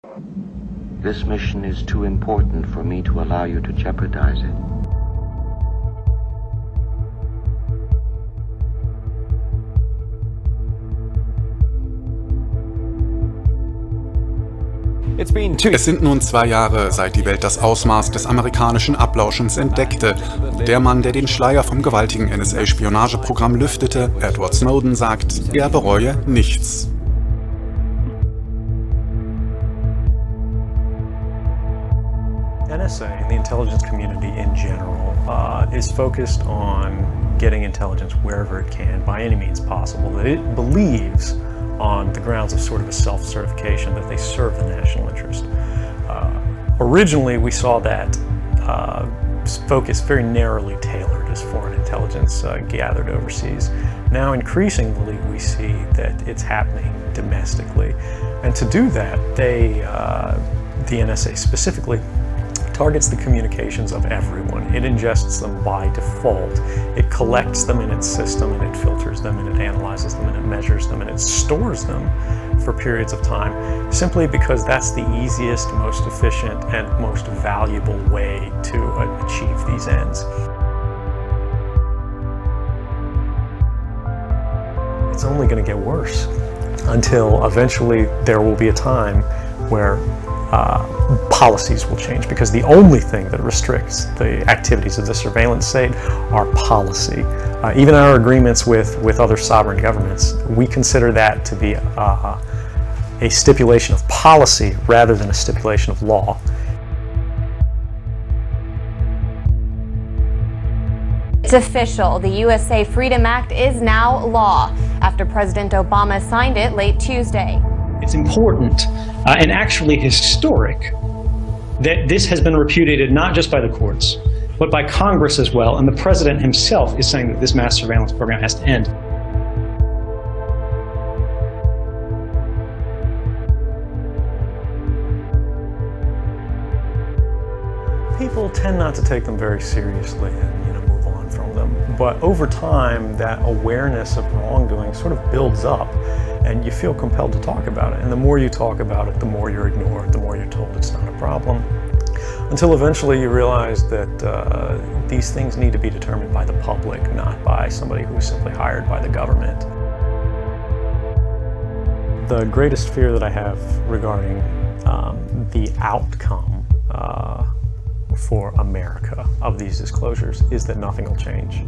This mission is too important for me to allow you to jeopardize it. Es sind nun 2 Jahre, seit die Welt das Ausmaß des amerikanischen Ablauschens entdeckte. Der Mann, der den Schleier vom gewaltigen NSA-Spionageprogramm lüftete, Edward Snowden, sagt, er bereue nichts. NSA and the intelligence community in general is focused on getting intelligence wherever it can, by any means possible, that it believes on the grounds of sort of a self-certification that they serve the national interest. Originally, we saw that focus very narrowly tailored as foreign intelligence gathered overseas. Now, increasingly, we see that it's happening domestically. And to do that, the NSA specifically targets the communications of everyone. It ingests them by default. It collects them in its system, and it filters them, and it analyzes them, and it measures them, and it stores them for periods of time, simply because that's the easiest, most efficient, and most valuable way to achieve these ends. It's only going to get worse until eventually there will be a time where policies will change, because the only thing that restricts the activities of the surveillance state are policy. Even our agreements with other sovereign governments, we consider that to be a stipulation of policy rather than a stipulation of law. It's official. The USA Freedom Act is now law after President Obama signed it late Tuesday. It's important and actually historic that this has been repudiated not just by the courts, but by Congress as well, and the President himself is saying that this mass surveillance program has to end. People tend not to take them very seriously and move on from them. But over time, that awareness of wrongdoing sort of builds up, and you feel compelled to talk about it. And the more you talk about it, the more you're ignored, the more you're told it's not a problem, until eventually you realize that these things need to be determined by the public, not by somebody who is simply hired by the government. The greatest fear that I have regarding the outcome for America of these disclosures is that nothing will change.